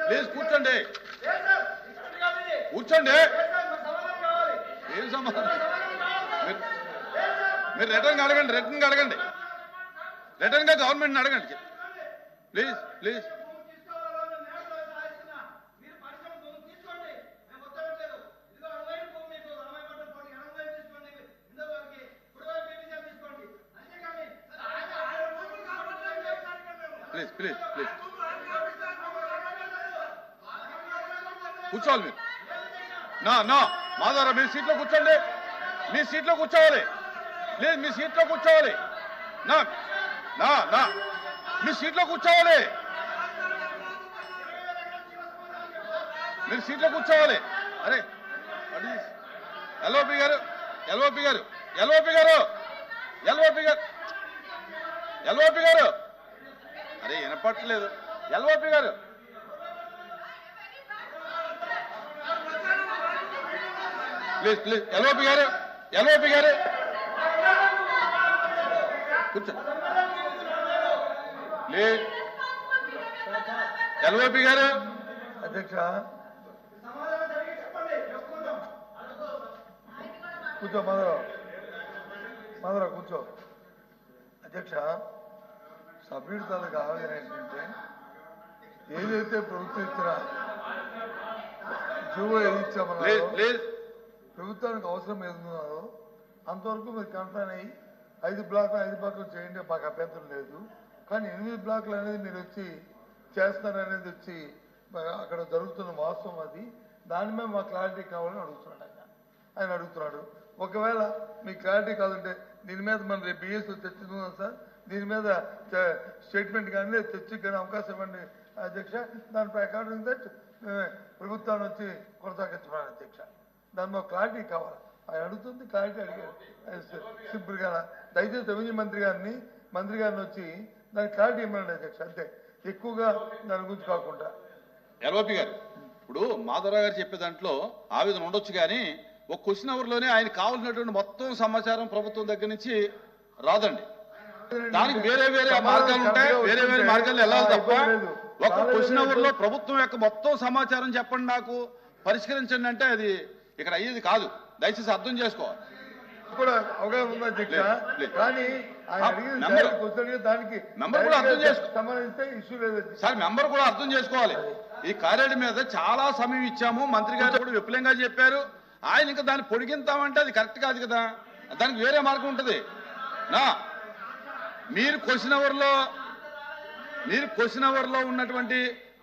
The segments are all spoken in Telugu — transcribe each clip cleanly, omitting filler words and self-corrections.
ప్లీజ్ కూర్చోండి కూర్చోండి. ఏం సమాధానం? మీరు రిటర్న్ అడగండి రిటర్న్ గా గవర్నమెంట్ అడగండి please please. Please please please కూర్చోవాలి మీరు. నా మాధవరావు మీ సీట్లో కూర్చోండి. మీ సీట్లో కూర్చోవాలి ప్లీజ్. మీ సీట్లో కూర్చోవాలి. నా మీ సీట్లో కూర్చోవాలి. మీరు సీట్లో కూర్చోవాలి. అరే ఎల్ఓపి గారు అరే వినపట్లేదు. ఎల్ఓపి గారు ప్లీజ్ ప్లీజ్. ఎల్ఓపి గారు కూర్చో ప్లీజ్. ఎల్ఓపి గారు. అధ్యక్ష కూర్చో. మాధవరావు కూర్చో. అధ్యక్ష సభ్యుడి తాలూకు ఆవేదన ఏంటంటే ఏదైతే ప్రభుత్వం ఇచ్చిన జీవో ఏది ఇచ్చామన్నారో ప్రభుత్వానికి అవసరం ఏదున్నారో అంతవరకు మీరు కన్ఫైన్ అయ్యి 5 బ్లాకులు చేయండి, మాకు అభ్యంతరం లేదు. కానీ 8 బ్లాకులు అనేది మీరు వచ్చి చేస్తారనేది వచ్చి అక్కడ జరుగుతున్న వాస్తవం అది. దాని మీద మాకు క్లారిటీ కావాలని ఆయన అడుగుతున్నాడు. ఒకవేళ మీకు క్లారిటీ కాదంటే దీని మీద మనం రేపు బిఎస్లో చర్చిస్తున్నాం సార్. దీని మీద స్టేట్మెంట్ కానీ చర్చకి కానీ అవకాశం ఇవ్వండి అధ్యక్ష. దాని ప్రకారం దట్ ప్రభుత్వాన్ని వచ్చి కొనసాగించమని అధ్యక్ష. దాని మీద క్లారిటీ కావాలి. ఆయన అడుగుతుంది, క్లారిటీ అడిగారు సింపుల్గా. దయచేసి రెవెన్యూ మంత్రి గారిని వచ్చి దానికి క్లారిటీ ఇవ్వమండి అధ్యక్ష. అంతే, ఎక్కువగా దాని గురించి కాకుండా. ఎల్ఓపి గారు ఇప్పుడు మాధవరావు గారు చెప్పే దాంట్లో ఆవేదన ఉండొచ్చు, కానీ ఒక క్వశ్చన్ అవర్లోనే ఆయన కావాల్సినటువంటి మొత్తం సమాచారం ప్రభుత్వం దగ్గర నుంచి రాదండి. దానికి వేరే మార్గాలు ఉంటాయి, వేరే మార్గాలు వెళ్ళాలి తప్ప ఒక క్వశ్చన్ అవర్ లో ప్రభుత్వం యొక్క మొత్తం సమాచారం చెప్పండి, నాకు పరిష్కరించండి అంటే అది ఇక్కడ అయ్యేది కాదు. దయచేసి అర్థం చేసుకోవాలి. కూడా అవగాహన ఉంది అధ్యక్ష. కానీ దానికి మెంబర్ కూడా అర్థం సంబంధించి ఇష్యూ లేదు సార్. మెంబర్ కూడా అర్థం చేసుకోవాలి. ఈ కార్యాలయం మీద చాలా సమయం ఇచ్చాము, మంత్రి గారు కూడా విపులంగా చెప్పారు. ఆయన ఇంకా దాన్ని పొడిగింతామంటే అది కరెక్ట్ కాదు కదా. దానికి వేరే మార్గం ఉంటుంది. మీరు క్వశ్చన్ అవర్లో ఉన్నటువంటి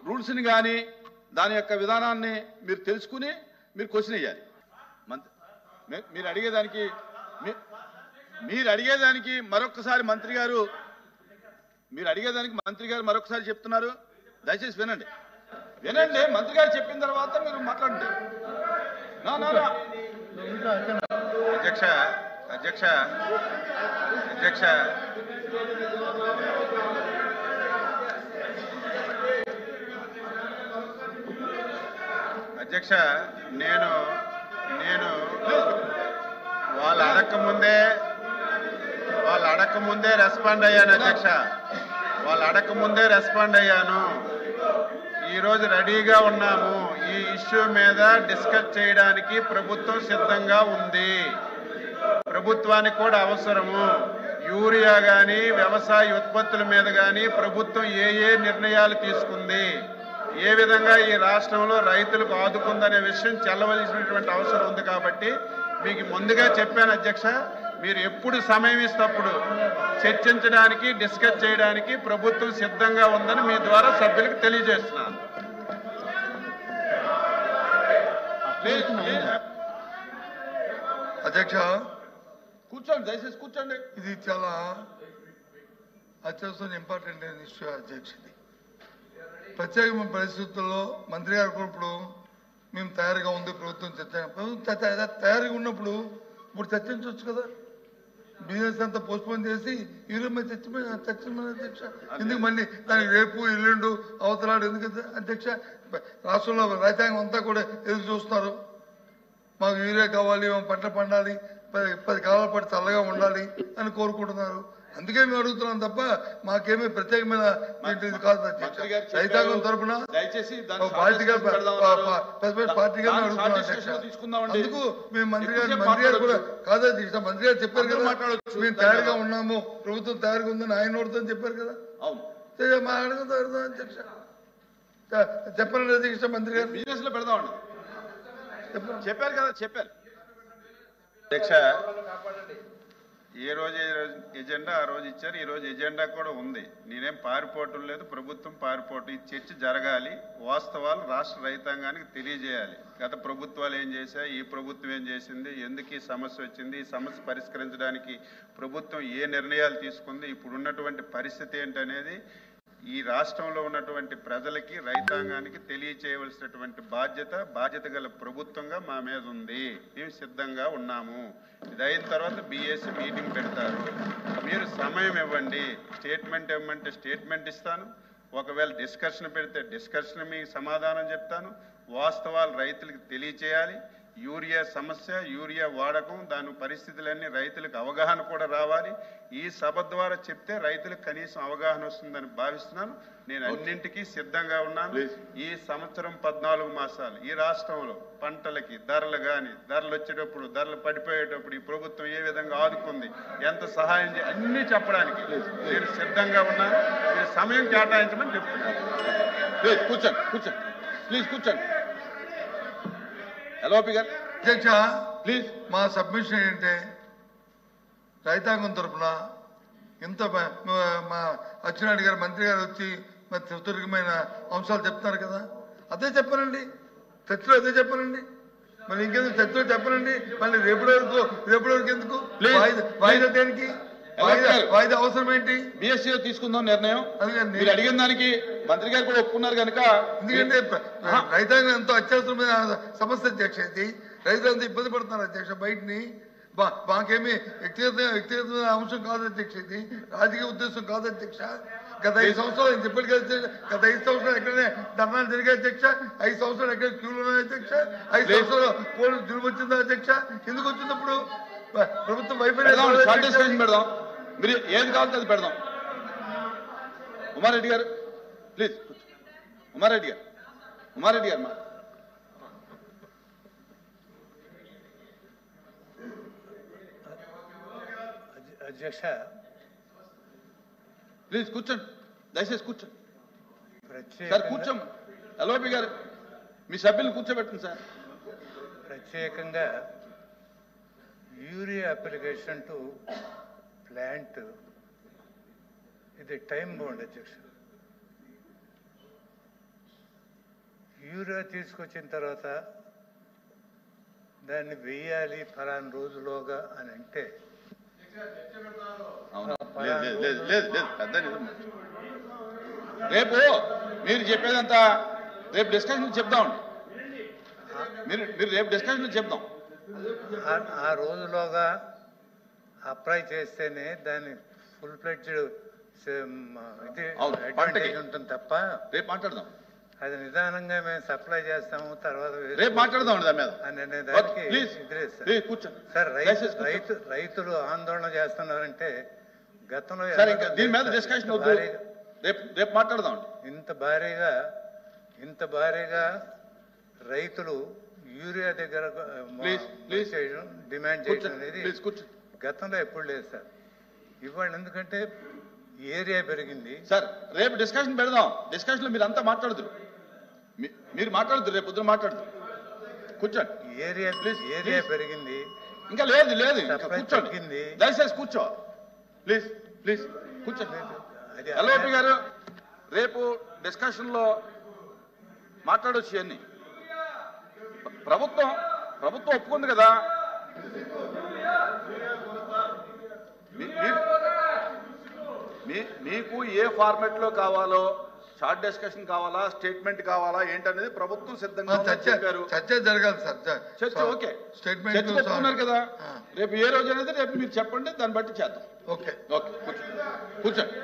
రూల్స్ని కానీ దాని యొక్క విధానాన్ని మీరు తెలుసుకుని మీరు క్వశ్చన్ వేయాలి. మీరు అడిగేదానికి మరొకసారి మంత్రి గారు మరొకసారి చెప్తున్నారు. దయచేసి వినండి. మంత్రి గారు చెప్పిన తర్వాత మీరు మాట్లాడండి. అధ్యక్ష నేను వాళ్ళు అడగకముందే రెస్పాండ్ అయ్యాను అధ్యక్ష. ఈరోజు రెడీగా ఉన్నాము. ఈ ఇష్యూ మీద డిస్కస్ చేయడానికి ప్రభుత్వం సిద్ధంగా ఉంది. ప్రభుత్వానికి కూడా అవసరము. యూరియా కానీ వ్యవసాయ ఉత్పత్తుల మీద కానీ ప్రభుత్వం ఏ నిర్ణయాలు తీసుకుంది, ఏ విధంగా ఈ రాష్ట్రంలో రైతులకు ఆదుకుందనే విషయం చెల్లవలసినటువంటి అవసరం ఉంది. కాబట్టి మీకు ముందుగా చెప్పాను అధ్యక్ష, మీరు ఎప్పుడు సమయం ఇస్తప్పుడు చర్చించడానికి, డిస్కస్ చేయడానికి ప్రభుత్వం సిద్ధంగా ఉందని మీ ద్వారా సభ్యులకు తెలియజేస్తున్నాను. అధ్యక్ష కూర్చోండి, దయచేసి కూర్చోండి. ఇది చాలా అత్యవసరం ఇంపార్టెంట్ అయిన ఇష్యూ అధ్యక్ష. ప్రత్యేకమైన పరిస్థితుల్లో మంత్రి గారు కూడా ఇప్పుడు మేము తయారుగా ఉంది, ప్రభుత్వం తయారుగా ఉన్నప్పుడు ఇప్పుడు చర్చించవచ్చు కదా. బిజినెస్ అంతా పోస్ట్పోన్ చేసి యూరియా మీద చర్చించమని అధ్యక్ష. ఎందుకు మళ్ళీ దానికి రేపు ఎల్లుండు అవతలాడు ఎందుకు అధ్యక్ష? రాష్ట్రంలో రైతాంగం అంతా కూడా ఎదురు చూస్తున్నారు. మాకు యూరియా కావాలి, పంట పండాలి, 10 కాలాల పాటు చల్లగా ఉండాలి అని కోరుకుంటున్నారు. అందుకే మేము అడుగుతున్నాం తప్ప మాకేమీ ప్రత్యేకమైన ఇది కాదు అధ్యక్ష. మంత్రి గారు చెప్పారు. రైతాంగం తరపున దయచేసి దాన్ని ఒక పార్టీగా షార్ట్ డిస్కషన్ పెడదాం అన్నారు. పార్టీగా దాన్ని అడుగుతున్నాం షార్ట్ అధ్యక్ష. డిస్కషన్ తీసుకుందామండి. అందుకు మేము మంత్రి గారు ఎక్కువసేపు కూడా కాదు అధ్యక్ష, మంత్రి గారు చెప్పారు అందరూ కదా మాట్లాడొచ్చు. మేము తయారుగా ఉన్నాము, ప్రభుత్వం తయారుగా ఉందని ఆయన నోడుతో చెప్పారు కదా. అవును, మా అడుగుతాం అధ్యక్ష. చెప్పండి అధ్యక్ష మంత్రి గారు బిజినెస్ లో పెడదామండి. చెప్పండి. చెప్పారు కదా, చెప్పారు. అధ్యక్ష, ఏ రోజు ఎజెండా ఆ రోజు ఇచ్చారు. ఈ రోజు ఎజెండా కూడా ఉంది. నేనేం పారిపోవటం లేదు, ప్రభుత్వం పారిపోవటం. ఈ చర్చ జరగాలి, వాస్తవాలు రాష్ట్ర రైతాంగానికి తెలియజేయాలి. గత ప్రభుత్వాలు ఏం చేశాయి, ఈ ప్రభుత్వం ఏం చేసింది, ఎందుకు ఈ సమస్య వచ్చింది, ఈ సమస్య పరిష్కరించడానికి ప్రభుత్వం ఏ నిర్ణయాలు తీసుకుంది, ఇప్పుడు ఉన్నటువంటి పరిస్థితి ఏంటనేది ఈ రాష్ట్రంలో ఉన్నటువంటి ప్రజలకి, రైతాంగానికి తెలియచేయవలసినటువంటి బాధ్యత గల ప్రభుత్వంగా మా మీద ఉంది. మేము సిద్ధంగా ఉన్నాము. ఇది అయిన తర్వాత బీఎస్సీ మీటింగ్ పెడతారు. మీరు సమయం ఇవ్వండి. స్టేట్మెంట్ ఇవ్వమంటే స్టేట్మెంట్ ఇస్తాను. ఒకవేళ డిస్కషన్ పెడితే డిస్కషన్ మీకు సమాధానం చెప్తాను. వాస్తవాలు రైతులకు తెలియచేయాలి. యూరియా సమస్య, యూరియా వాడకం, దాని పరిస్థితులన్నీ రైతులకు అవగాహన కూడా రావాలి. ఈ సభ ద్వారా చెప్తే రైతులకు కనీసం అవగాహన వస్తుందని భావిస్తున్నాను. నేను అన్నింటికీ సిద్ధంగా ఉన్నాను. ఈ సంవత్సరం 14 మాసాలు ఈ రాష్ట్రంలో పంటలకి ధరలు వచ్చేటప్పుడు, ధరలు పడిపోయేటప్పుడు ఈ ప్రభుత్వం ఏ విధంగా ఆదుకుంది, ఎంత సహాయం అన్నీ చెప్పడానికి నేను సిద్ధంగా ఉన్నాను. మీరు సమయం కేటాయించమని చెప్తున్నాను. కూర్చోండి ప్లీజ్, కూర్చోండి. ఎల్ఓపి గారు అధ్యక్ష ప్లీజ్. మా సబ్మిషన్ ఏంటంటే రైతాంగం తరఫున ఇంత మా అచ్చెన్నాయుడు గారు మంత్రి గారు వచ్చి మరి సుదీర్ఘమైన అంశాలు చెప్తున్నారు కదా, అదే చెప్పనండి. చర్చలో అదే చెప్పనండి. మరి ఇంకెందుకు చర్చలో చెప్పనండి. మళ్ళీ రేపటి వరకు ఎందుకు వాయిదా దేనికి? వాయిదా అవసరం ఏంటి? బిఎస్సీ తీసుకుందాం నిర్ణయం. మీరు అడిగిన దానికి మంత్రి గారు కూడా ఒప్పుకున్నారు కనుక. ఎందుకంటే రైతాంగం ఎంతో అత్యవసరమైన సమస్య అధ్యక్ష. ఇది రైతులంతా ఇబ్బంది పడుతున్నారు అధ్యక్ష. బయటని మాకేమీ వ్యక్తిగతమైన అంశం కాదు అధ్యక్ష. ఇది రాజకీయ ఉద్దేశం కాదు అధ్యక్ష. గత 5 సంవత్సరాలు నేను చెప్పాడు కదా, గత 5 సంవత్సరాలు ఎక్కడనే ధర్నాలు జరిగాయి అధ్యక్ష. 5 సంవత్సరాలు ఎక్కడ క్యూలు ఉన్నాయి అధ్యక్ష. 5 సంవత్సరాలు పోలీసు జులుము వచ్చిందా అధ్యక్ష? ఎందుకు వచ్చినప్పుడు ప్రభుత్వం వైఫల్యం పెడదాం. మీరు ఏది కావాలంటే అది పెడదాం. ఉమారెడ్డి గారు ప్లీజ్. ఉమారెడ్డి గారు మా అధ్యక్ష ప్లీజ్ కూర్చోండి, దయచేసి కూర్చోండి సార్. కూర్చోండి. ఎల్ఓపి గారు మీ సభ్యులను కూర్చోబెట్టండి సార్. ప్రత్యేకంగా యూరియా అప్లికేషన్ టు ప్లాంట్ ఇది టైం బౌండ్ అధ్యక్ష. యూరియా తీసుకొచ్చిన తర్వాత దాన్ని వేయాలి ఫలానా రోజులోగా అని అంటే రేపు మీరు చెప్పేదంతా రేపు డిస్కషన్ చెప్దాం. మీరు రేపు డిస్కషన్ చెప్దాం. ఆ రోజులోగా అప్లై చేస్తేనే దాన్ని ఫుల్ ఫ్లెడ్జ్డ్ ఇది అడ్వాంటేజ్ ఉంటుంది తప్ప రేపు మాట్లాడదాం. అది నిదానంగా మేము సప్లై చేస్తాము తర్వాత రేపు మాట్లాడదాం దాని మీద. సార్ రైతులు ఆందోళన చేస్తున్నారంటే గతంలో దీని మీద డిస్కషన్ రేపు మాట్లాడదాం. ఇంత భారీగా రైతులు యూరియా దగ్గర డిమాండ్ చేయడం అనేది గతంలో ఎప్పుడు లేదు సార్. ఇవాళ ఎందుకంటే ఏరియా పెరిగింది సార్. రేపు డిస్కషన్ పెడదాం. డిస్కషన్ లో మీరు అంతా మాట్లాడుతురు. మీరు మాట్లాడుతురు, రేపు పొద్దున మాట్లాడుతురు. కూర్చోండి. ఏరియా పెరిగింది. ఇంకా లేదు కూర్చోండి. దయచేసి కూర్చో ప్లీజ్ కూర్చోండి. ఎల్ఓపి గారు రేపు డిస్కషన్ లో మాట్లాడొచ్చు. అన్ని ప్రభుత్వం ఒప్పుకుంది కదా. మీకు ఏ ఫార్మెట్ లో కావాలో, షార్ట్ డిస్కషన్ కావాలా, స్టేట్మెంట్ కావాలా ఏంటనేది ప్రభుత్వం సిద్ధంగా చెప్పారు. చర్చ జరగాలి సార్. చర్చ ఓకే. స్టేట్మెంట్ చెప్తున్నారు కదా. రేపు ఏ రోజు అనేది రేపు మీరు చెప్పండి, దాన్ని బట్టి చేద్దాం. ఓకే కూర్చోండి.